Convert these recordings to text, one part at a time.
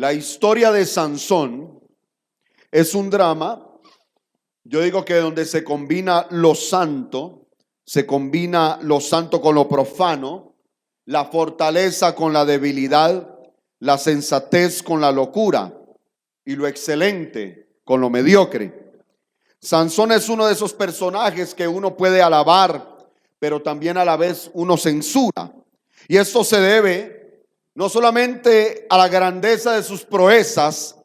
La historia de Sansón es un drama, yo digo que donde se combina lo santo con lo profano, la fortaleza con la debilidad, la sensatez con la locura y lo excelente con lo mediocre. Sansón es uno de esos personajes que uno puede alabar, pero también a la vez uno censura. Y esto se debe no solamente a la grandeza de sus proezas,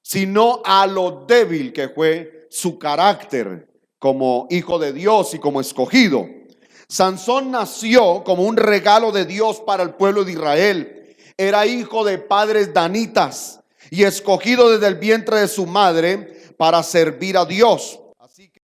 sino a lo débil que fue su carácter como hijo de Dios y como escogido. Sansón nació como un regalo de Dios para el pueblo de Israel. Era hijo de padres danitas y escogido desde el vientre de su madre para servir a Dios. Así que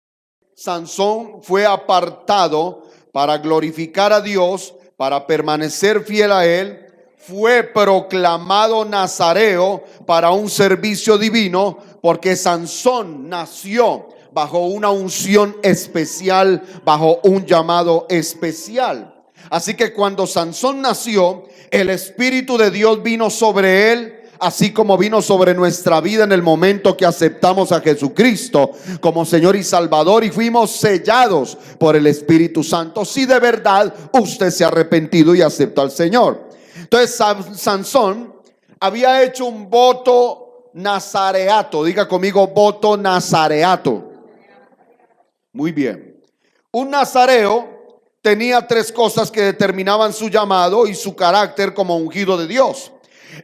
Sansón fue apartado para glorificar a Dios, para permanecer fiel a Él. Fue proclamado nazareo para un servicio divino, porque Sansón nació bajo una unción especial, bajo un llamado especial. Así que cuando Sansón nació, el Espíritu de Dios vino sobre él, así como vino sobre nuestra vida en el momento que aceptamos a Jesucristo como Señor y Salvador y fuimos sellados por el Espíritu Santo, si de verdad usted se ha arrepentido y aceptó al Señor. Entonces Sansón había hecho un voto nazareato. Diga conmigo, voto nazareato. Muy bien. Un nazareo tenía tres cosas que determinaban su llamado y su carácter como ungido de Dios.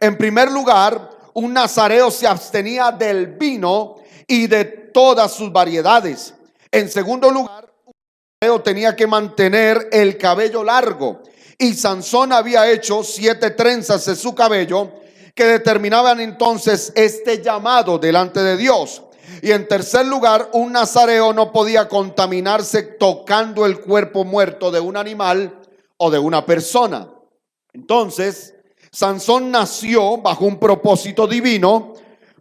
En primer lugar, un nazareo se abstenía del vino y de todas sus variedades. En segundo lugar, un nazareo tenía que mantener el cabello largo. Y Sansón había hecho 7 trenzas de su cabello que determinaban entonces este llamado delante de Dios. Y en tercer lugar, un nazareo no podía contaminarse tocando el cuerpo muerto de un animal o de una persona. Entonces, Sansón nació bajo un propósito divino,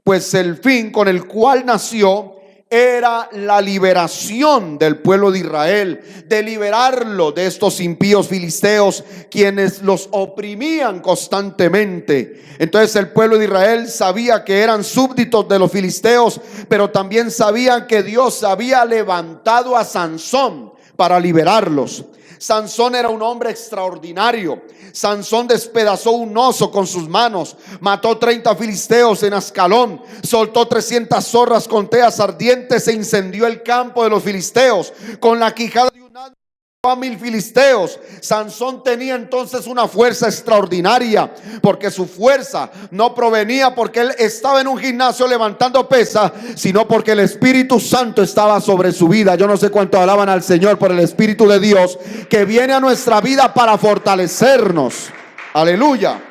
pues el fin con el cual nació era la liberación del pueblo de Israel, de liberarlo de estos impíos filisteos, quienes los oprimían constantemente. Entonces el pueblo de Israel sabía que eran súbditos de los filisteos, pero también sabían que Dios había levantado a Sansón para liberarlos. Sansón era un hombre extraordinario. Sansón despedazó un oso con sus manos, mató 30 filisteos en Ascalón, soltó 300 zorras con teas ardientes e incendió el campo de los filisteos. Con la quijada de un asno a 1000 filisteos. Sansón tenía entonces una fuerza extraordinaria, porque su fuerza no provenía porque él estaba en un gimnasio levantando pesa, sino porque el Espíritu Santo estaba sobre su vida. Yo no sé cuánto alaban al Señor por el Espíritu de Dios que viene a nuestra vida para fortalecernos. Aleluya.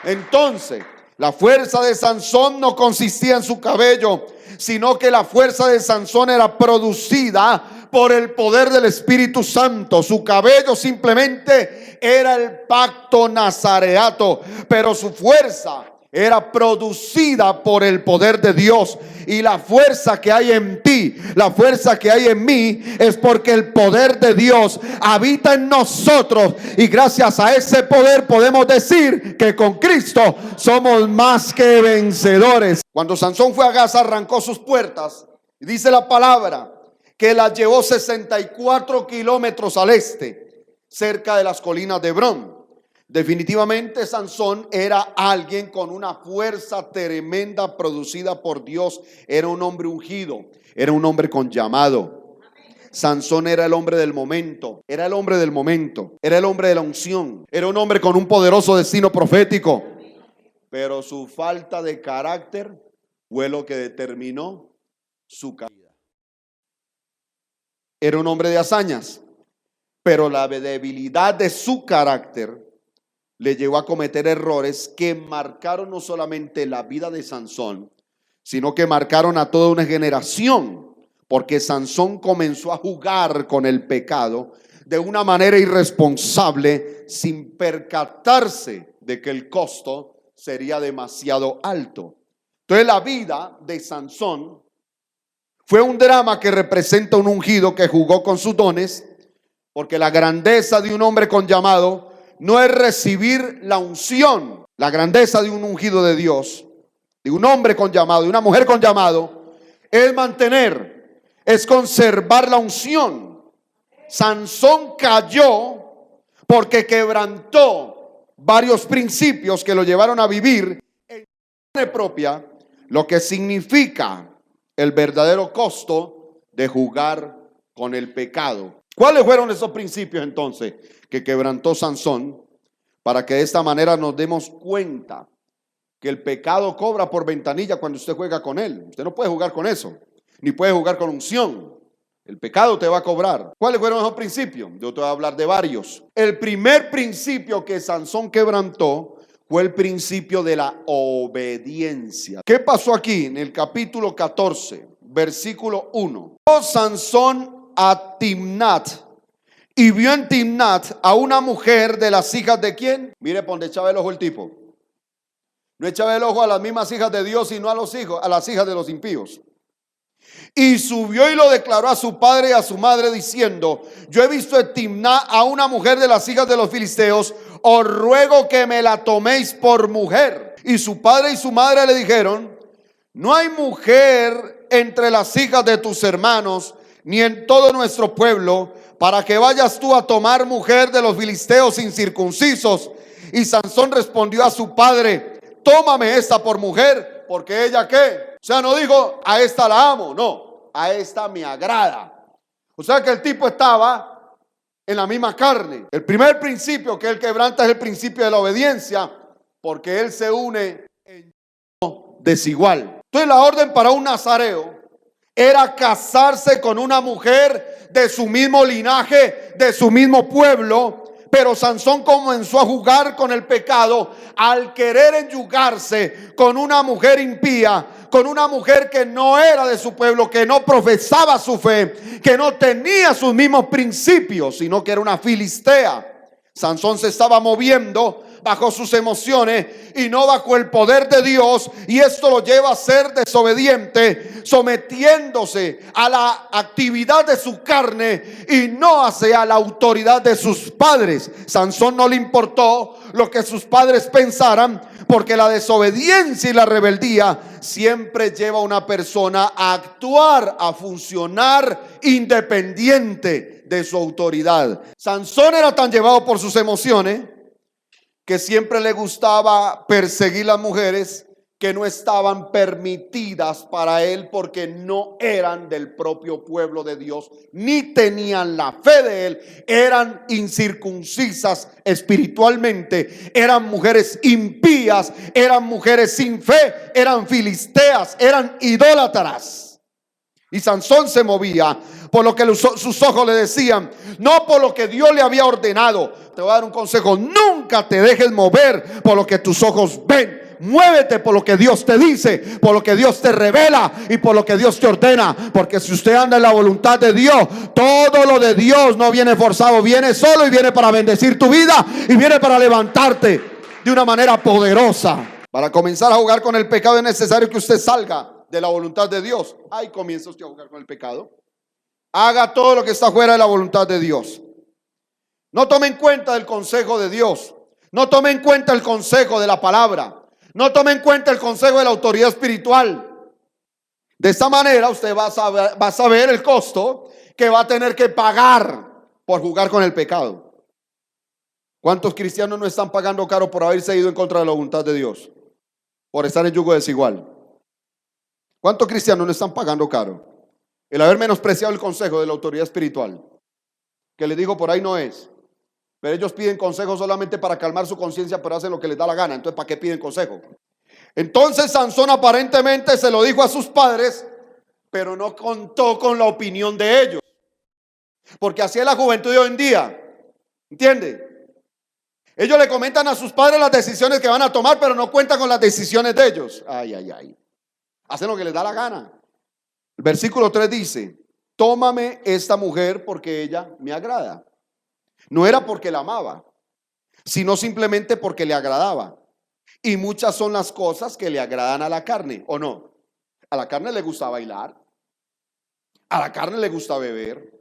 Entonces, la fuerza de Sansón no consistía en su cabello, sino que la fuerza de Sansón era producida por el poder del Espíritu Santo. Su cabello simplemente era el pacto nazareato, pero su fuerza era producida por el poder de Dios. Y la fuerza que hay en ti, la fuerza que hay en mí, es porque el poder de Dios habita en nosotros, y gracias a ese poder podemos decir que con Cristo somos más que vencedores. Cuando Sansón fue a Gaza, arrancó sus puertas, y dice la palabra que las llevó 64 kilómetros al este, cerca de las colinas de Hebrón. Definitivamente Sansón era alguien con una fuerza tremenda producida por Dios. Era un hombre ungido, era un hombre con llamado. Sansón era el hombre del momento, era el hombre del momento, era el hombre de la unción, era un hombre con un poderoso destino profético. Pero su falta de carácter fue lo que determinó su caída. Era un hombre de hazañas, pero la debilidad de su carácter le llevó a cometer errores que marcaron no solamente la vida de Sansón, sino que marcaron a toda una generación, porque Sansón comenzó a jugar con el pecado de una manera irresponsable, sin percatarse de que el costo sería demasiado alto. Entonces la vida de Sansón fue un drama que representa un ungido que jugó con sus dones, porque la grandeza de un hombre con llamado no es recibir la unción. La grandeza de un ungido de Dios de un hombre con llamado, de una mujer con llamado, es mantener, es conservar la unción. Sansón cayó porque quebrantó varios principios que lo llevaron a vivir en carne propia, lo que significa el verdadero costo de jugar con el pecado. ¿Cuáles fueron esos principios entonces que quebrantó Sansón? Para que de esta manera nos demos cuenta que el pecado cobra por ventanilla cuando usted juega con él. Usted no puede jugar con eso, ni puede jugar con unción. El pecado te va a cobrar. ¿Cuáles fueron esos principios? Yo te voy a hablar de varios. El primer principio que Sansón quebrantó fue el principio de la obediencia. ¿Qué pasó aquí en el capítulo 14, versículo 1? Sansón a Timnat, y vio en Timnat a una mujer de las hijas de ¿quién? Mire por donde echaba el ojo el tipo. No echaba el ojo a las mismas hijas de Dios, sino a los hijos, a las hijas de los impíos. Y subió y lo declaró a su padre y a su madre diciendo: yo he visto en Timná a una mujer de las hijas de los filisteos, os ruego que me la toméis por mujer. Y su padre y su madre le dijeron: no hay mujer entre las hijas de tus hermanos, ni en todo nuestro pueblo, para que vayas tú a tomar mujer de los filisteos incircuncisos. Y Sansón respondió a su padre: tómame esta por mujer, porque ella ¿qué? O sea, no dijo a esta la amo, no, a esta me agrada. O sea que el tipo estaba en la misma carne. El primer principio que él quebranta es el principio de la obediencia, porque él se une en desigual. Entonces la orden para un nazareo era casarse con una mujer de su mismo linaje, de su mismo pueblo. Pero Sansón comenzó a jugar con el pecado al querer enyugarse con una mujer impía, con una mujer que no era de su pueblo, que no profesaba su fe, que no tenía sus mismos principios, sino que era una filistea. Sansón se estaba moviendo bajo sus emociones y no bajo el poder de Dios, y esto lo lleva a ser desobediente, sometiéndose a la actividad de su carne y no hacia la autoridad de sus padres. Sansón no le importó lo que sus padres pensaran, porque la desobediencia y la rebeldía siempre lleva a una persona a actuar, a funcionar independiente de su autoridad. Sansón era tan llevado por sus emociones que siempre le gustaba perseguir las mujeres que no estaban permitidas para él, porque no eran del propio pueblo de Dios, ni tenían la fe de él, eran incircuncisas espiritualmente, eran mujeres impías, eran mujeres sin fe, eran filisteas, eran idólatras. Y Sansón se movía por lo que sus ojos le decían, no por lo que Dios le había ordenado. Te voy a dar un consejo: nunca te dejes mover por lo que tus ojos ven. Muévete por lo que Dios te dice, por lo que Dios te revela y por lo que Dios te ordena. Porque si usted anda en la voluntad de Dios, todo lo de Dios no viene forzado, viene solo y viene para bendecir tu vida y viene para levantarte de una manera poderosa. Para comenzar a jugar con el pecado es necesario que usted salga de la voluntad de Dios. Ahí comienza usted a jugar con el pecado. Haga todo lo que está fuera de la voluntad de Dios. No tome en cuenta el consejo de Dios. No tome en cuenta el consejo de la palabra. No tome en cuenta el consejo de la autoridad espiritual. De esta manera usted va a saber el costo que va a tener que pagar por jugar con el pecado. ¿Cuántos cristianos no están pagando caro por haberse ido en contra de la voluntad de Dios? Por estar en yugo desigual. ¿Cuántos cristianos no están pagando caro? El haber menospreciado el consejo de la autoridad espiritual, que les digo por ahí no es. Pero ellos piden consejo solamente para calmar su conciencia, pero hacen lo que les da la gana. Entonces, ¿para qué piden consejo? Entonces Sansón aparentemente se lo dijo a sus padres, pero no contó con la opinión de ellos. Porque así es la juventud de hoy en día. ¿Entiende? Ellos le comentan a sus padres las decisiones que van a tomar, pero no cuentan con las decisiones de ellos. Ay, ay, ay. Hacen lo que les da la gana. El versículo 3 dice: tómame esta mujer porque ella me agrada. No era porque la amaba, sino simplemente porque le agradaba. Y muchas son las cosas que le agradan a la carne, ¿o no? A la carne le gusta bailar, a la carne le gusta beber.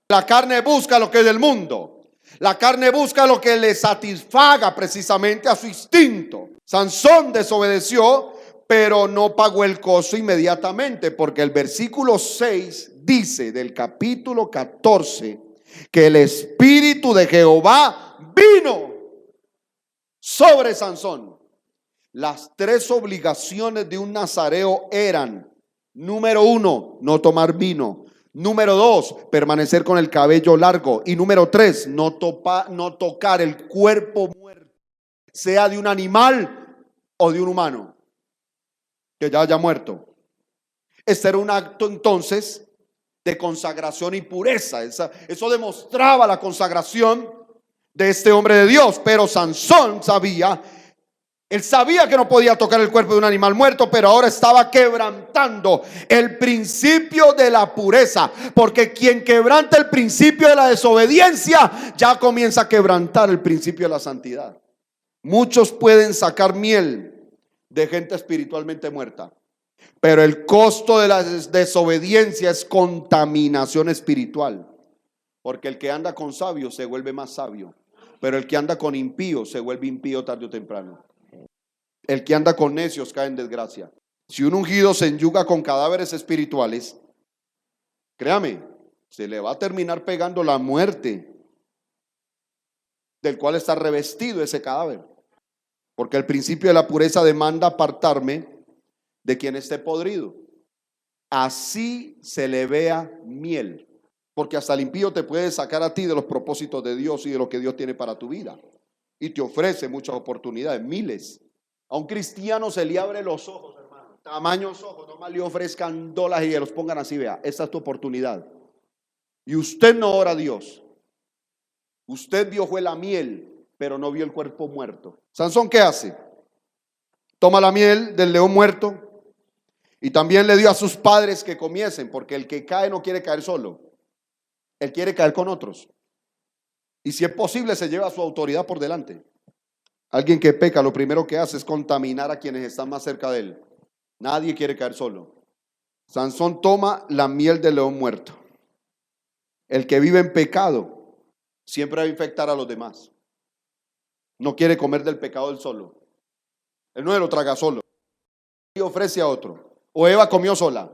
La carne busca lo que es del mundo. La carne busca lo que le satisfaga precisamente a su instinto. Sansón desobedeció pero no pagó el costo inmediatamente, porque el versículo 6 dice del capítulo 14 que el Espíritu de Jehová vino sobre Sansón. Las tres obligaciones de un nazareo eran: número 1, no tomar vino; número 2, permanecer con el cabello largo; y número 3, no tocar el cuerpo muerto, sea de un animal o de un humano que ya haya muerto. Este era un acto entonces de consagración y pureza. Eso demostraba la consagración de este hombre de Dios. Pero Sansón sabía, él sabía que no podía tocar el cuerpo de un animal muerto, pero ahora estaba quebrantando el principio de la pureza, porque quien quebranta el principio de la desobediencia ya comienza a quebrantar el principio de la santidad. Muchos pueden sacar miel de gente espiritualmente muerta, pero el costo de la desobediencia es contaminación espiritual, porque el que anda con sabios se vuelve más sabio, pero el que anda con impíos se vuelve impío tarde o temprano. El que anda con necios cae en desgracia. Si un ungido se enyuga con cadáveres espirituales, créame, se le va a terminar pegando la muerte del cual está revestido ese cadáver, porque el principio de la pureza demanda apartarme de quien esté podrido, así se le vea miel, porque hasta el impío te puede sacar a ti de los propósitos de Dios y de lo que Dios tiene para tu vida, y te ofrece muchas oportunidades, miles. A un cristiano se le abre los ojos, hermano, tamaños ojos, nomás le ofrezcan dólares y le los pongan así: vea, esta es tu oportunidad. Y usted no ora a Dios. Usted vio fue la miel, pero no vio el cuerpo muerto. Sansón, ¿qué hace? Toma la miel del león muerto y también le dio a sus padres que comiesen, porque el que cae no quiere caer solo, él quiere caer con otros, y si es posible se lleva su autoridad por delante. Alguien que peca, lo primero que hace es contaminar a quienes están más cerca de él. Nadie quiere caer solo. Sansón toma la miel del león muerto. El que vive en pecado siempre va a infectar a los demás. No quiere comer del pecado él solo. Él no se lo traga solo y ofrece a otro. O Eva comió sola,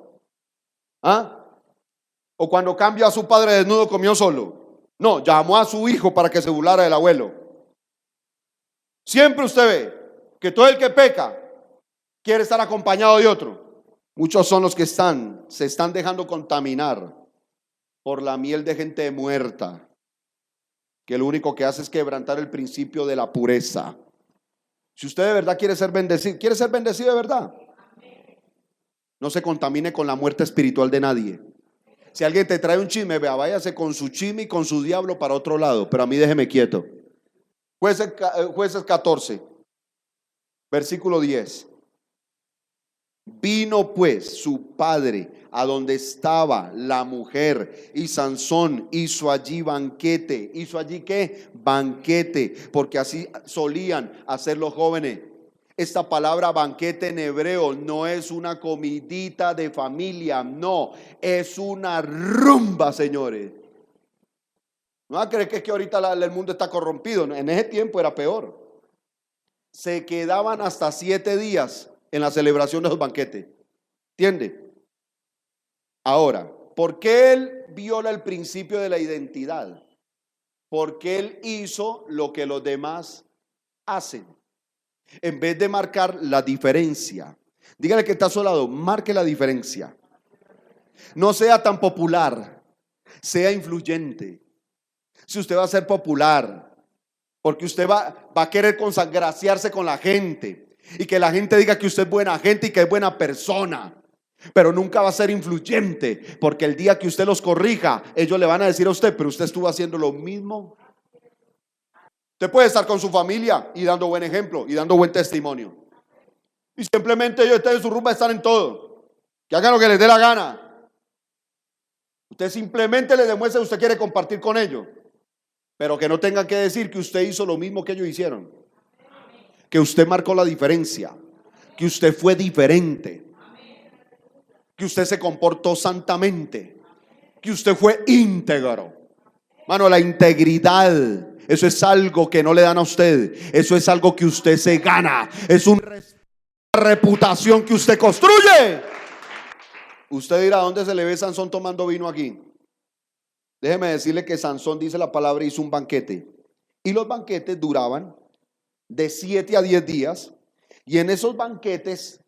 o cuando cambió a su padre desnudo comió solo. No, llamó a su hijo para que se burlara del abuelo. Siempre usted ve que todo el que peca quiere estar acompañado de otro. Muchos son los que se están dejando contaminar por la miel de gente muerta, que lo único que hace es quebrantar el principio de la pureza. Si usted de verdad quiere ser bendecido de verdad, no se contamine con la muerte espiritual de nadie. Si alguien te trae un chisme, vea, váyase con su chisme y con su diablo para otro lado, pero a mí déjeme quieto. Jueces 14, versículo 10. Vino pues su padre a donde estaba la mujer, y Sansón hizo allí banquete. ¿Hizo allí qué? Banquete, porque así solían hacer los jóvenes. Esta palabra banquete en hebreo no es una comidita de familia, no, es una rumba, señores. No va a creer que es que ahorita el mundo está corrompido. En ese tiempo era peor. Se quedaban hasta 7 días en la celebración de los banquetes. ¿Entiende? Ahora, ¿por qué él viola el principio de la identidad? Porque él hizo lo que los demás hacen, en vez de marcar la diferencia. Dígale que está a su lado, marque la diferencia. No sea tan popular, sea influyente. Si usted va a ser popular, porque usted va a querer congraciarse con la gente y que la gente diga que usted es buena gente y que es buena persona, pero nunca va a ser influyente, porque el día que usted los corrija, ellos le van a decir a usted: pero usted estuvo haciendo lo mismo. Usted puede estar con su familia y dando buen ejemplo y dando buen testimonio, y simplemente ellos están en su rumba, están en todo, que hagan lo que les dé la gana. Usted simplemente les demuestra que usted quiere compartir con ellos, pero que no tengan que decir que usted hizo lo mismo que ellos hicieron, que usted marcó la diferencia, que usted fue diferente, que usted se comportó santamente, que usted fue íntegro. Mano, la integridad, eso es algo que no le dan a usted, eso es algo que usted se gana, es un respeto. La reputación que usted construye. Usted dirá, ¿dónde se le ve Sansón tomando vino aquí? Déjeme decirle que Sansón, dice la palabra, hizo un banquete. Y los banquetes duraban de 7 a 10 días. Y en esos banquetes,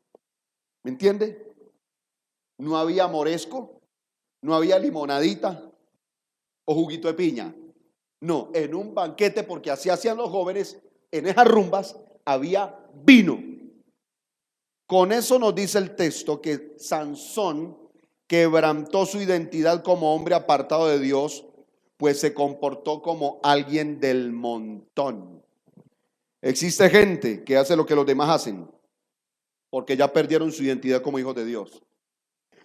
¿me entiende? No había moresco, no había limonadita o juguito de piña. No, en un banquete, porque así hacían los jóvenes, en esas rumbas había vino. Con eso nos dice el texto que Sansón quebrantó su identidad como hombre apartado de Dios, pues se comportó como alguien del montón. Existe gente que hace lo que los demás hacen, porque ya perdieron su identidad como hijos de Dios.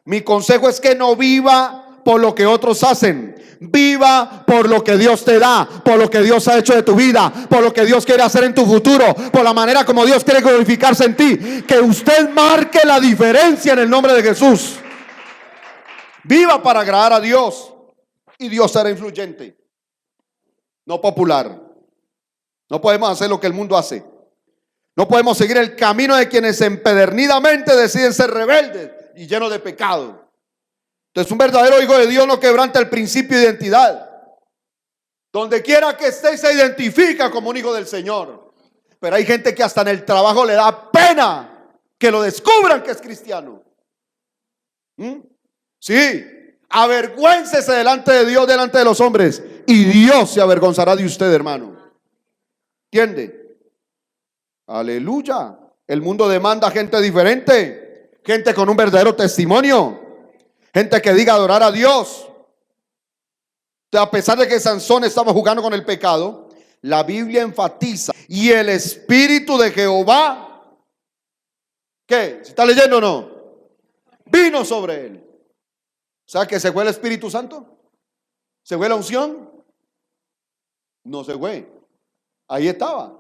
Mi consejo es que no viva por lo que otros hacen. Viva por lo que Dios te da, por lo que Dios ha hecho de tu vida, por lo que Dios quiere hacer en tu futuro, por la manera como Dios quiere glorificarse en ti. Que usted marque la diferencia en el nombre de Jesús. Viva para agradar a Dios y Dios será influyente, no popular. No podemos hacer lo que el mundo hace. No podemos seguir el camino de quienes empedernidamente deciden ser rebeldes y llenos de pecado. Entonces, un verdadero hijo de Dios no quebranta el principio de identidad. Donde quiera que esté, se identifica como un hijo del Señor. Pero hay gente que hasta en el trabajo le da pena que lo descubran que es cristiano. Sí, avergüéncese delante de Dios, delante de los hombres, y Dios se avergonzará de usted, hermano. ¿Entiende? Aleluya. El mundo demanda gente diferente, gente con un verdadero testimonio, gente que diga adorar a Dios. A pesar de que Sansón estaba jugando con el pecado, la Biblia enfatiza: y el Espíritu de Jehová, ¿qué? ¿Se está leyendo o no? Vino sobre él. O sea, que se fue el Espíritu Santo. ¿Se fue la unción? No se fue. Ahí estaba.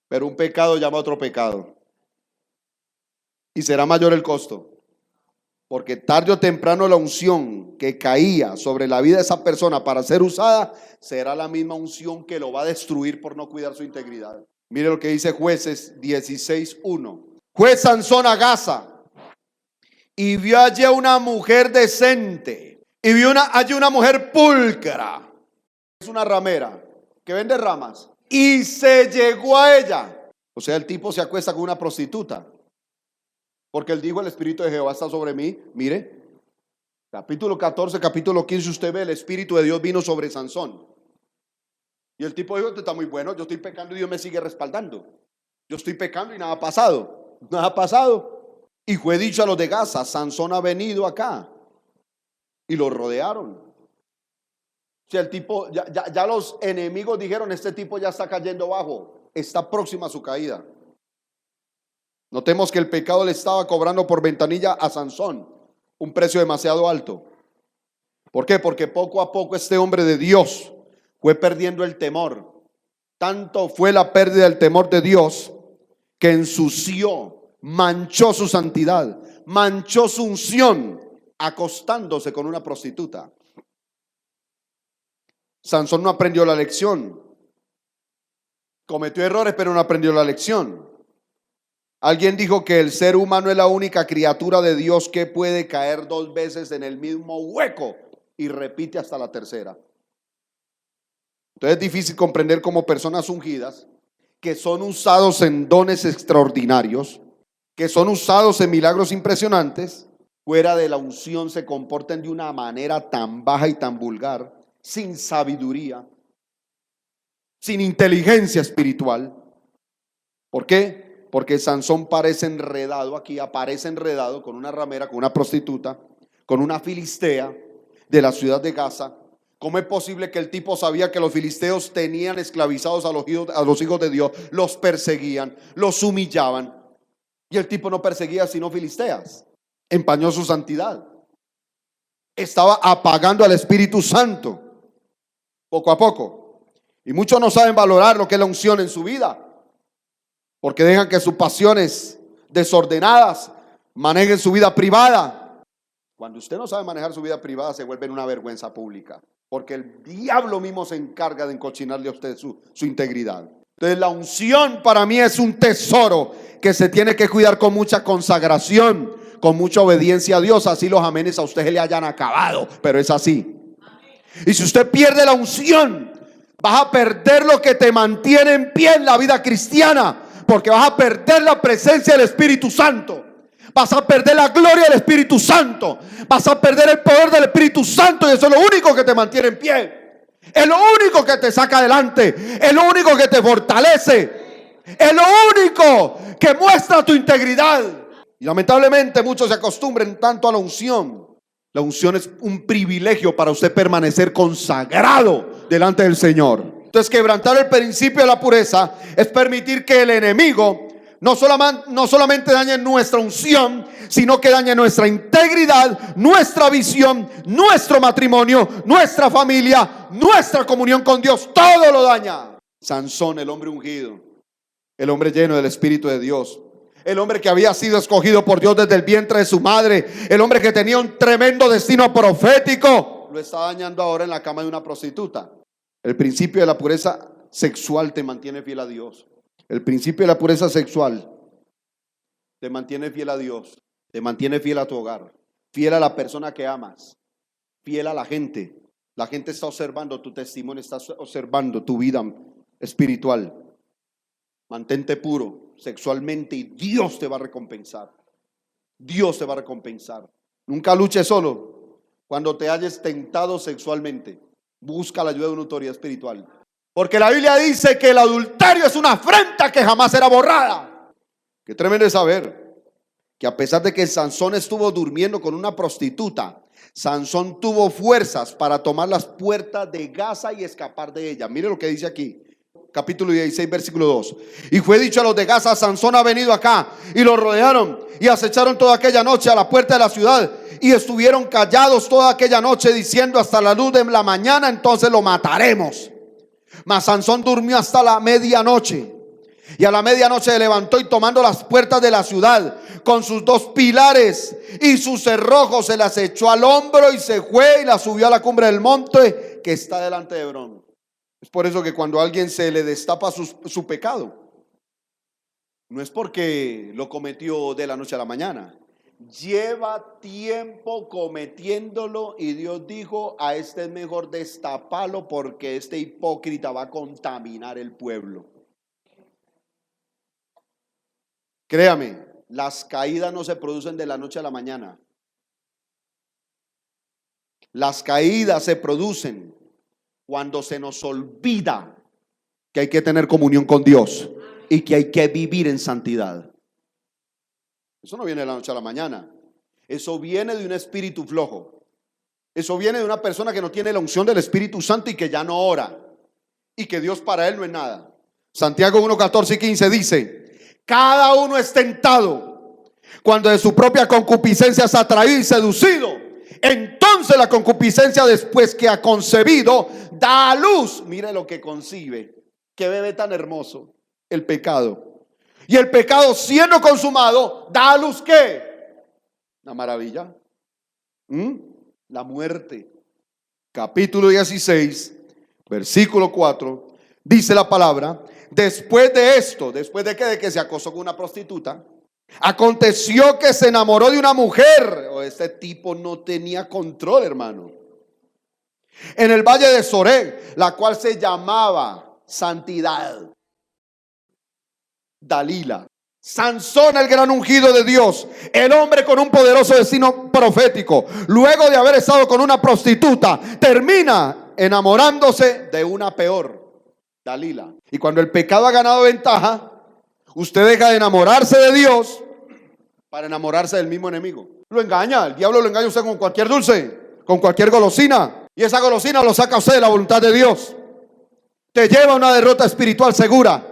Pero un pecado llama a otro pecado. Y será mayor el costo. Porque tarde o temprano la unción que caía sobre la vida de esa persona para ser usada será la misma unción que lo va a destruir por no cuidar su integridad. Mire lo que dice Jueces 16:1. Fue Sansón a Gaza y vio allí a una mujer decente. Y vio allí una mujer pulcra. Es una ramera que vende ramas. Y se llegó a ella. O sea, el tipo se acuesta con una prostituta. Porque él dijo: el Espíritu de Jehová está sobre mí. Mire, capítulo 14, capítulo 15, usted ve, el Espíritu de Dios vino sobre Sansón. Y el tipo dijo: esto está muy bueno, yo estoy pecando y Dios me sigue respaldando. Yo estoy pecando y nada ha pasado. Nada ha pasado. Y fue dicho a los de Gaza: Sansón ha venido acá. Y lo rodearon. O sea, el tipo, ya los enemigos dijeron: este tipo ya está cayendo bajo, está próximo a su caída. Notemos que el pecado le estaba cobrando por ventanilla a Sansón un precio demasiado alto. ¿Por qué? Porque poco a poco este hombre de Dios fue perdiendo el temor. Tanto fue la pérdida del temor de Dios que ensució, manchó su santidad, manchó su unción, acostándose con una prostituta. Sansón no aprendió la lección. Cometió errores, pero no aprendió la lección. Alguien dijo que el ser humano es la única criatura de Dios que puede caer 2 veces en el mismo hueco y repite hasta la tercera. Entonces es difícil comprender cómo personas ungidas, que son usados en dones extraordinarios, que son usados en milagros impresionantes, fuera de la unción se comporten de una manera tan baja y tan vulgar, sin sabiduría, sin inteligencia espiritual. ¿Por qué? Porque Sansón aparece enredado con una ramera, con una prostituta, con una filistea de la ciudad de Gaza. ¿Cómo es posible que el tipo sabía que los filisteos tenían esclavizados a los hijos de Dios? Los perseguían, los humillaban. Y el tipo no perseguía sino filisteas. Empañó su santidad. Estaba apagando al Espíritu Santo poco a poco. Y muchos no saben valorar lo que es la unción en su vida, porque dejan que sus pasiones desordenadas manejen su vida privada. Cuando usted no sabe manejar su vida privada, se vuelve una vergüenza pública, porque el diablo mismo se encarga de encochinarle a usted su integridad. Entonces la unción para mí es un tesoro que se tiene que cuidar con mucha consagración, con mucha obediencia a Dios. Así los amenes a usted se le hayan acabado, pero es así. Y si usted pierde la unción, vas a perder lo que te mantiene en pie en la vida cristiana, porque vas a perder la presencia del Espíritu Santo. Vas a perder la gloria del Espíritu Santo. Vas a perder el poder del Espíritu Santo, y eso es lo único que te mantiene en pie. Es lo único que te saca adelante. Es lo único que te fortalece. Es lo único que muestra tu integridad. Y lamentablemente muchos se acostumbran tanto a la unción. La unción es un privilegio para usted permanecer consagrado delante del Señor. Entonces, quebrantar el principio de la pureza es permitir que el enemigo no solamente dañe nuestra unción, sino que dañe nuestra integridad, nuestra visión, nuestro matrimonio, nuestra familia, nuestra comunión con Dios. Todo lo daña. Sansón, el hombre ungido, el hombre lleno del Espíritu de Dios, el hombre que había sido escogido por Dios desde el vientre de su madre, el hombre que tenía un tremendo destino profético, lo está dañando ahora en la cama de una prostituta. El principio de la pureza sexual te mantiene fiel a Dios. El principio de la pureza sexual te mantiene fiel a Dios, te mantiene fiel a tu hogar, fiel a la persona que amas, fiel a la gente. La gente está observando tu testimonio, está observando tu vida espiritual. Mantente puro sexualmente y Dios te va a recompensar. Dios te va a recompensar. Nunca luches solo. Cuando te halles tentado sexualmente, busca la ayuda de una autoridad espiritual. Porque la Biblia dice que el adulterio es una afrenta que jamás será borrada. Qué tremendo es saber que a pesar de que Sansón estuvo durmiendo con una prostituta, Sansón tuvo fuerzas para tomar las puertas de Gaza y escapar de ella. Mire lo que dice aquí, capítulo 16, versículo 2. Y fue dicho a los de Gaza: Sansón ha venido acá. Y lo rodearon y acecharon toda aquella noche a la puerta de la ciudad. Y estuvieron callados toda aquella noche, diciendo: hasta la luz de la mañana entonces lo mataremos. Mas Sansón durmió hasta la medianoche. Y a la medianoche se levantó y, tomando las puertas de la ciudad con sus dos pilares y sus cerrojos, se las echó al hombro y se fue y las subió a la cumbre del monte que está delante de Hebrón. Es por eso que cuando a alguien se le destapa su pecado, no es porque lo cometió de la noche a la mañana. Lleva tiempo cometiéndolo y Dios dijo: a este es mejor destaparlo, porque este hipócrita va a contaminar el pueblo. Créame, las caídas no se producen de la noche a la mañana. Las caídas se producen cuando se nos olvida que hay que tener comunión con Dios y que hay que vivir en santidad. Eso no viene de la noche a la mañana. Eso viene de un espíritu flojo. Eso viene de una persona que no tiene la unción del Espíritu Santo y que ya no ora, y que Dios para él no es nada. Santiago 1, 14 y 15 dice: cada uno es tentado cuando de su propia concupiscencia es atraído y seducido. Entonces la concupiscencia, después que ha concebido, da a luz. Mire lo que concibe. Qué bebé tan hermoso. El pecado. Y el pecado, siendo consumado, da a luz ¿qué? La maravilla. La muerte. Capítulo 16, versículo 4. Dice la palabra: después de esto, después de que se acostó con una prostituta, aconteció que se enamoró de una mujer. Este tipo no tenía control, hermano. En el valle de Soré, la cual se llamaba Santidad. Dalila. Sansón, el gran ungido de Dios, el hombre con un poderoso destino profético, luego de haber estado con una prostituta, termina enamorándose de una peor, Dalila. Y cuando el pecado ha ganado ventaja, usted deja de enamorarse de Dios para enamorarse del mismo enemigo. Lo engaña, el diablo lo engaña a usted con cualquier dulce, con cualquier golosina, y esa golosina lo saca a usted de la voluntad de Dios. Te lleva a una derrota espiritual segura.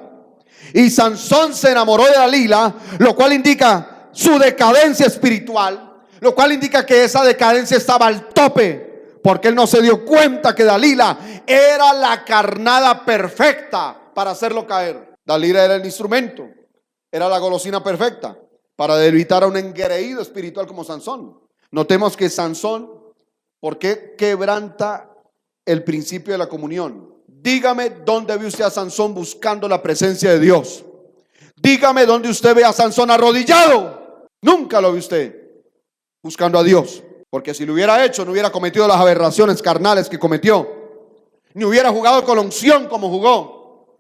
Y Sansón se enamoró de Dalila, lo cual indica su decadencia espiritual, lo cual indica que esa decadencia estaba al tope, porque él no se dio cuenta que Dalila era la carnada perfecta para hacerlo caer. Dalila era el instrumento, era la golosina perfecta para debilitar a un engreído espiritual como Sansón. Notemos que Sansón, ¿por qué quebranta el principio de la comunión? Dígame dónde ve usted a Sansón buscando la presencia de Dios. Dígame dónde usted ve a Sansón arrodillado. Nunca lo ve usted buscando a Dios. Porque si lo hubiera hecho, no hubiera cometido las aberraciones carnales que cometió, ni hubiera jugado con la unción como jugó.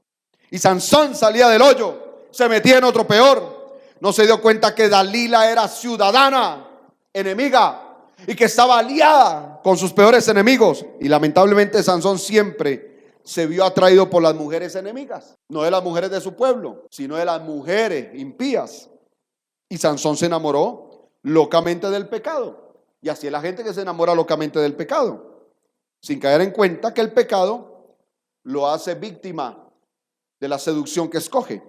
Y Sansón salía del hoyo, se metía en otro peor. No se dio cuenta que Dalila era ciudadana enemiga y que estaba aliada con sus peores enemigos. Y lamentablemente Sansón siempre se vio atraído por las mujeres enemigas, no de las mujeres de su pueblo, sino de las mujeres impías. Y Sansón se enamoró locamente del pecado. Y así es la gente que se enamora locamente del pecado, sin caer en cuenta que el pecado lo hace víctima de la seducción que escoge,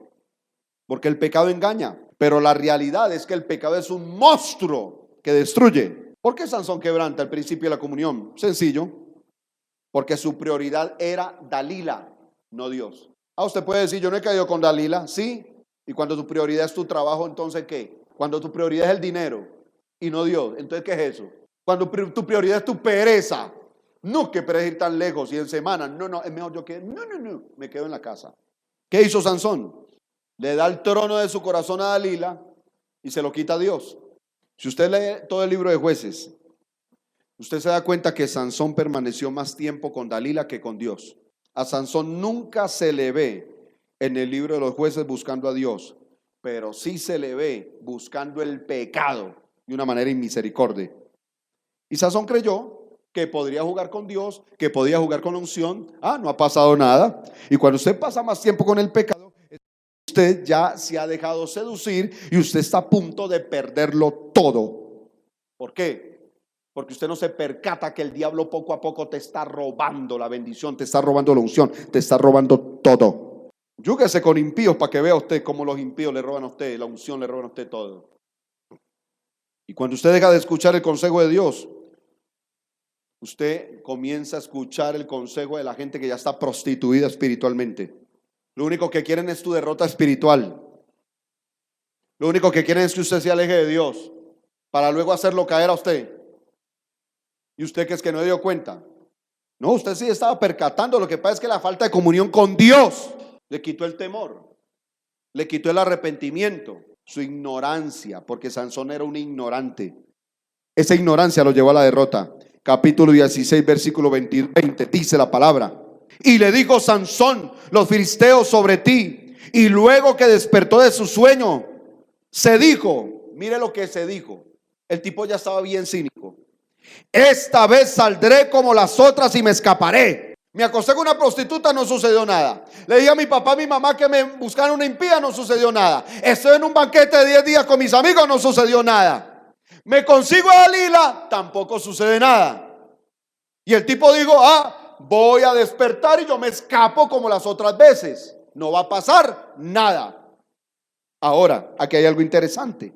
porque el pecado engaña. Pero la realidad es que el pecado es un monstruo que destruye. ¿Por qué Sansón quebranta el principio de la comunión? Sencillo, porque su prioridad era Dalila, no Dios. Usted puede decir, yo no he caído con Dalila. Sí, y cuando tu prioridad es tu trabajo, ¿entonces qué? Cuando tu prioridad es el dinero y no Dios, entonces ¿qué es eso? Cuando tu prioridad es tu pereza. No, que pereza ir tan lejos y en semana. No, es mejor yo que no, me quedo en la casa. ¿Qué hizo Sansón? Le da el trono de su corazón a Dalila y se lo quita a Dios. Si usted lee todo el libro de Jueces, usted se da cuenta que Sansón permaneció más tiempo con Dalila que con Dios. A Sansón nunca se le ve en el libro de los Jueces buscando a Dios, pero sí se le ve buscando el pecado de una manera inmisericordia. Y Sansón creyó que podría jugar con Dios, que podía jugar con la unción. No ha pasado nada. Y cuando usted pasa más tiempo con el pecado, usted ya se ha dejado seducir y usted está a punto de perderlo todo. ¿Por qué? Porque usted no se percata que el diablo poco a poco te está robando la bendición, te está robando la unción, te está robando todo. Yúguese con impíos para que vea usted cómo los impíos le roban a usted, la unción le roban a usted todo. Y cuando usted deja de escuchar el consejo de Dios, usted comienza a escuchar el consejo de la gente que ya está prostituida espiritualmente. Lo único que quieren es tu derrota espiritual. Lo único que quieren es que usted se aleje de Dios para luego hacerlo caer a usted. ¿Y usted qué es que no dio cuenta? No, usted sí estaba percatando. Lo que pasa es que la falta de comunión con Dios le quitó el temor, le quitó el arrepentimiento, su ignorancia, porque Sansón era un ignorante. Esa ignorancia lo llevó a la derrota. Capítulo 16, versículo 20, dice la palabra: y le dijo Sansón, los filisteos sobre ti. Y luego que despertó de su sueño, se dijo, mire lo que se dijo. El tipo ya estaba bien cínico. Esta vez saldré como las otras y me escaparé. Me acosté con una prostituta, no sucedió nada. Le dije a mi papá, a mi mamá que me buscaran una impía, no sucedió nada. Estoy en un banquete de 10 días con mis amigos, no sucedió nada. Me consigo a Dalila, tampoco sucede nada. Y el tipo dijo, voy a despertar y yo me escapo como las otras veces. No va a pasar nada. Ahora, aquí hay algo interesante.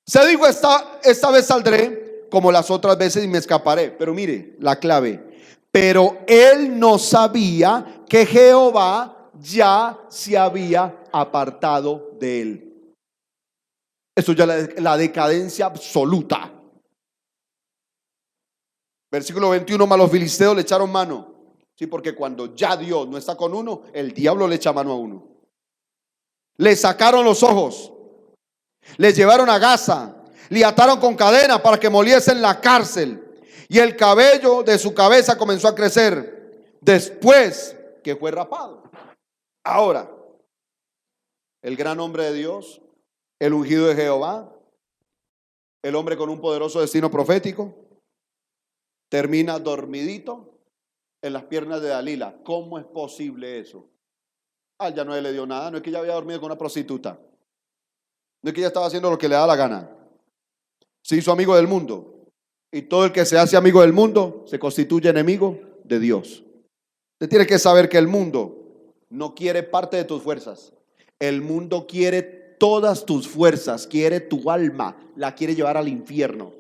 Se dijo, esta vez saldré como las otras veces y me escaparé. Pero mire, la clave. Pero él no sabía que Jehová ya se había apartado de él. Esto ya es la decadencia absoluta. Versículo 21, mas los filisteos le echaron mano. Sí, porque cuando ya Dios no está con uno, el diablo le echa mano a uno. Le sacaron los ojos, le llevaron a Gaza, le ataron con cadena para que moliese en la cárcel. Y el cabello de su cabeza comenzó a crecer después que fue rapado. Ahora, el gran hombre de Dios, el ungido de Jehová, el hombre con un poderoso destino profético, termina dormidito en las piernas de Dalila. ¿Cómo es posible eso? Ya no le dio nada. No es que ella había dormido con una prostituta. No es que ella estaba haciendo lo que le da la gana. Se hizo amigo del mundo. Y todo el que se hace amigo del mundo se constituye enemigo de Dios. Usted tiene que saber que el mundo no quiere parte de tus fuerzas. El mundo quiere todas tus fuerzas, quiere tu alma, la quiere llevar al infierno.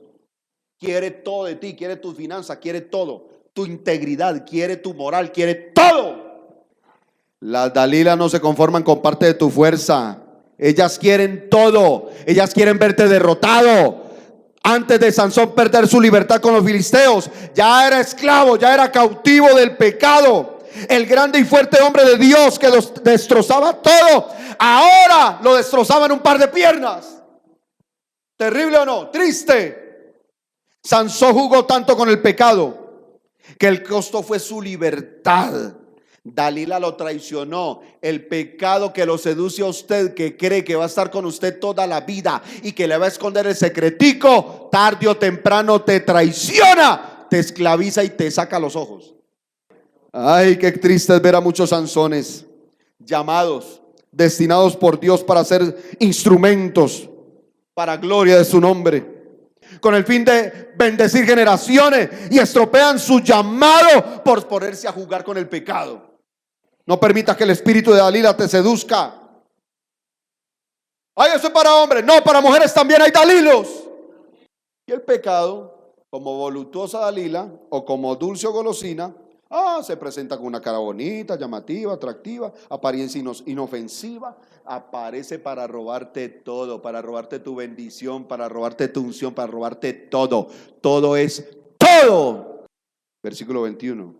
Quiere todo de ti, quiere tus finanzas, quiere todo. Tu integridad, quiere tu moral, quiere todo. Las Dalilas no se conforman con parte de tu fuerza. Ellas quieren todo. Ellas quieren verte derrotado. Antes de Sansón perder su libertad con los filisteos, ya era esclavo, ya era cautivo del pecado. el grande y fuerte hombre de Dios que los destrozaba todo, ahora lo destrozaba en un par de piernas. ¿Terrible o no? Triste. Sansón jugó tanto con el pecado que el costo fue su libertad. Dalila lo traicionó. El pecado que lo seduce a usted, que cree que va a estar con usted toda la vida y que le va a esconder el secretico, tarde o temprano te traiciona, te esclaviza y te saca los ojos. Ay, qué triste es ver a muchos Sansones llamados, destinados por Dios para ser instrumentos para gloria de su nombre, con el fin de bendecir generaciones, y estropean su llamado por ponerse a jugar con el pecado. No permitas que el espíritu de Dalila te seduzca. Ay, eso es para hombres. No, para mujeres también hay Dalilos. Y el pecado, como voluptuosa Dalila o como dulce o golosina, se presenta con una cara bonita, llamativa, atractiva, apariencia inofensiva. Aparece para robarte todo, para robarte tu bendición, para robarte tu unción, para robarte todo. Todo es todo. Versículo 21.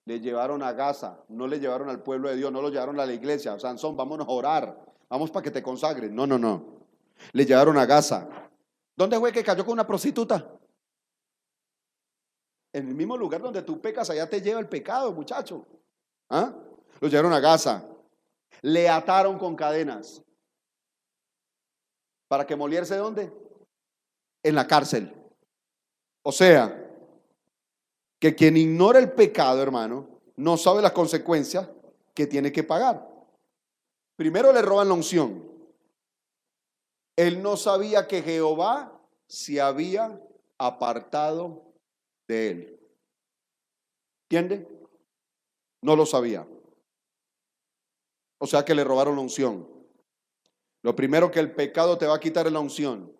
Le llevaron a Gaza, no le llevaron al pueblo de Dios, no lo llevaron a la iglesia. Sansón, vámonos a orar, vamos para que te consagres. No. Le llevaron a Gaza. ¿Dónde fue que cayó con una prostituta? En el mismo lugar donde tú pecas, allá te lleva el pecado, muchacho. Lo llevaron a Gaza. Le ataron con cadenas. ¿Para que moliese dónde? En la cárcel. O sea, que quien ignora el pecado, hermano, no sabe las consecuencias que tiene que pagar. Primero le roban la unción. Él no sabía que Jehová se había apartado de él. ¿Entiende? No lo sabía. O sea que le robaron la unción. Lo primero que el pecado te va a quitar es la unción.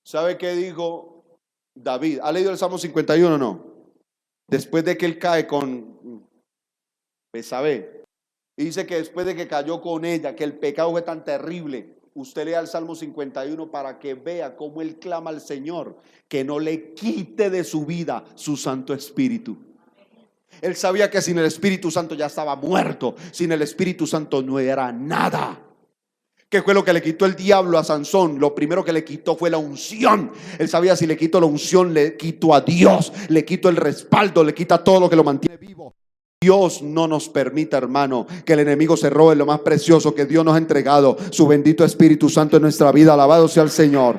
¿Sabe qué dijo David? ¿Ha leído el Salmo 51 o no? Después de que él cae con Betsabé, y dice que después de que cayó con ella, que el pecado fue tan terrible, usted lea el Salmo 51 para que vea cómo él clama al Señor que no le quite de su vida su Santo Espíritu. Él sabía que sin el Espíritu Santo ya estaba muerto, sin el Espíritu Santo no era nada. ¿Qué fue lo que le quitó el diablo a Sansón? Lo primero que le quitó fue la unción. Él sabía, si le quito la unción, le quito a Dios, le quito el respaldo, le quita todo lo que lo mantiene vivo. Dios no nos permita, hermano, que el enemigo se robe lo más precioso que Dios nos ha entregado, su bendito Espíritu Santo en nuestra vida. Alabado sea el Señor.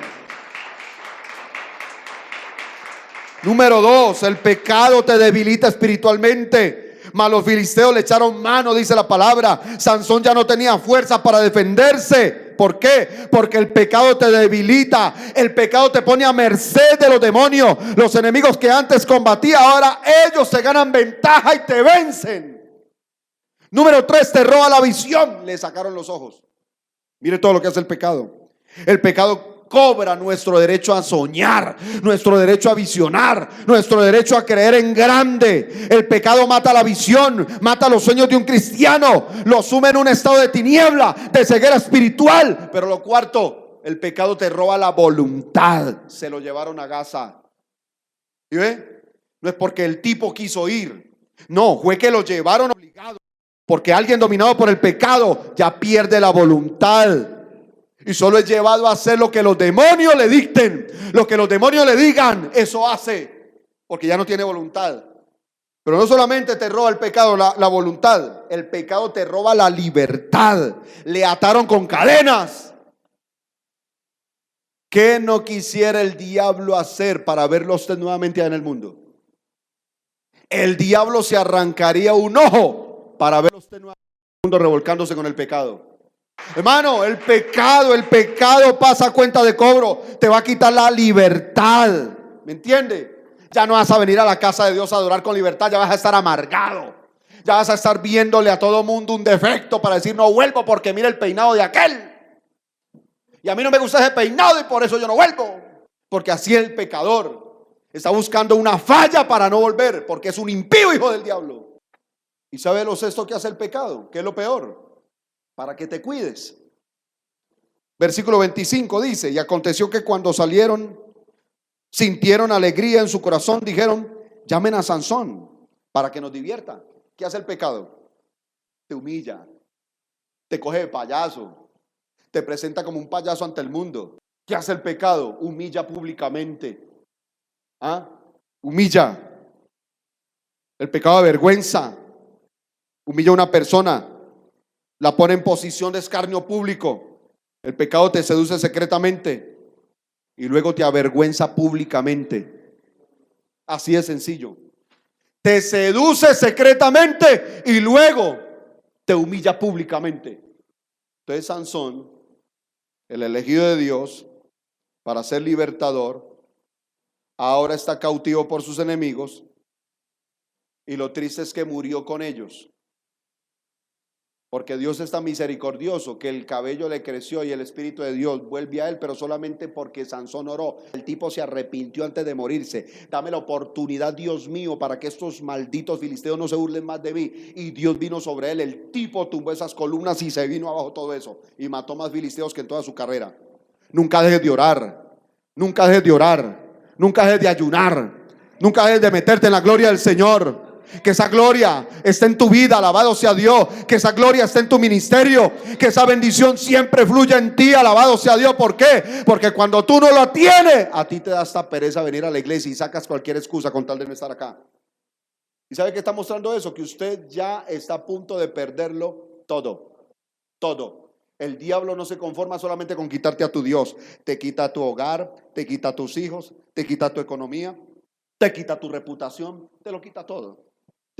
Número 2, el pecado te debilita espiritualmente. Mas los filisteos le echaron mano, dice la palabra. Sansón ya no tenía fuerza para defenderse. ¿Por qué? Porque el pecado te debilita. El pecado te pone a merced de los demonios. Los enemigos que antes combatía, ahora ellos se ganan ventaja y te vencen. Número 3, te roba la visión. Le sacaron los ojos. Mire todo lo que hace el pecado. El pecado cobra nuestro derecho a soñar, nuestro derecho a visionar, nuestro derecho a creer en grande. El pecado mata la visión, mata los sueños de un cristiano, lo sume en un estado de tiniebla, de ceguera espiritual. Pero lo cuarto, el pecado te roba la voluntad. Se lo llevaron a Gaza. ¿Y ve? No es porque el tipo quiso ir, no, fue que lo llevaron obligado. Porque alguien dominado por el pecado ya pierde la voluntad. Y solo es llevado a hacer lo que los demonios le dicten, lo que los demonios le digan, eso hace, porque ya no tiene voluntad. Pero no solamente te roba el pecado la voluntad, el pecado te roba la libertad. Le ataron con cadenas. ¿Qué no quisiera el diablo hacer para verlo usted nuevamente en el mundo? El diablo se arrancaría un ojo para verlo usted nuevamente en el mundo revolcándose con el pecado. Hermano, el pecado pasa a cuenta de cobro. Te va a quitar la libertad. ¿Me entiende? Ya no vas a venir a la casa de Dios a adorar con libertad. Ya vas a estar amargado. Ya vas a estar viéndole a todo mundo un defecto para decir no vuelvo porque mira el peinado de aquel. Y a mí no me gusta ese peinado y por eso yo no vuelvo. Porque así el pecador está buscando una falla para no volver, porque es un impío hijo del diablo. ¿Y sabe lo sexto que hace el pecado? ¿Qué es lo peor? Para que te cuides. Versículo 25 dice: y aconteció que cuando salieron, sintieron alegría en su corazón, dijeron: llamen a Sansón para que nos divierta. ¿Qué hace el pecado? Te humilla, te coge de payaso, te presenta como un payaso ante el mundo. ¿Qué hace el pecado? Humilla públicamente. ¿Ah? Humilla. El pecado avergüenza, humilla a una persona, la pone en posición de escarnio público. El pecado te seduce secretamente y luego te avergüenza públicamente. Así de sencillo. Te seduce secretamente y luego te humilla públicamente. Entonces Sansón, el elegido de Dios para ser libertador, ahora está cautivo por sus enemigos. Y lo triste es que murió con ellos. Porque Dios es tan misericordioso que el cabello le creció y el Espíritu de Dios vuelve a él, pero solamente porque Sansón oró. El tipo se arrepintió antes de morirse. Dame la oportunidad, Dios mío, para que estos malditos filisteos no se burlen más de mí. Y Dios vino sobre él. El tipo tumbó esas columnas y se vino abajo todo eso. Y mató más filisteos que en toda su carrera. Nunca dejes de orar. Nunca dejes de orar. Nunca dejes de ayunar. Nunca dejes de meterte en la gloria del Señor. Que esa gloria esté en tu vida, alabado sea Dios. Que esa gloria esté en tu ministerio. Que esa bendición siempre fluya en ti, alabado sea Dios. ¿Por qué? Porque cuando tú no lo tienes, a ti te da esta pereza venir a la iglesia y sacas cualquier excusa con tal de no estar acá. ¿Y sabe qué está mostrando eso? Que usted ya está a punto de perderlo todo. Todo. El diablo no se conforma solamente con quitarte a tu Dios. Te quita tu hogar, te quita tus hijos, te quita tu economía, te quita tu reputación, te lo quita todo.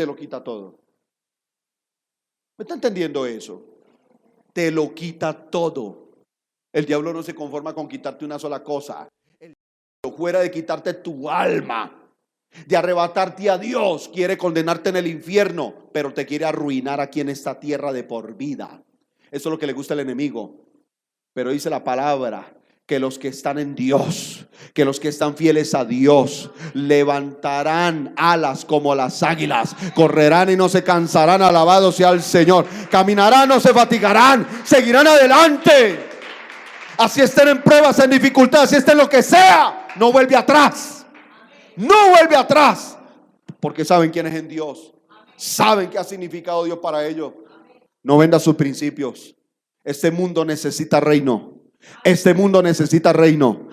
Te lo quita todo. ¿Me está entendiendo eso? Te lo quita todo. El diablo no se conforma con quitarte una sola cosa. El diablo, fuera de quitarte tu alma, de arrebatarte a Dios, quiere condenarte en el infierno, pero te quiere arruinar aquí en esta tierra de por vida. Eso es lo que le gusta al enemigo. Pero dice la palabra que los que están en Dios, que los que están fieles a Dios, levantarán alas como las águilas, correrán y no se cansarán, alabado sea el Señor, caminarán, no se fatigarán, seguirán adelante. Así estén en pruebas, en dificultades, así estén lo que sea, no vuelve atrás, no vuelve atrás, porque saben quién es en Dios, saben qué ha significado Dios para ellos. No venda sus principios. Este mundo necesita reino. Este mundo necesita reino.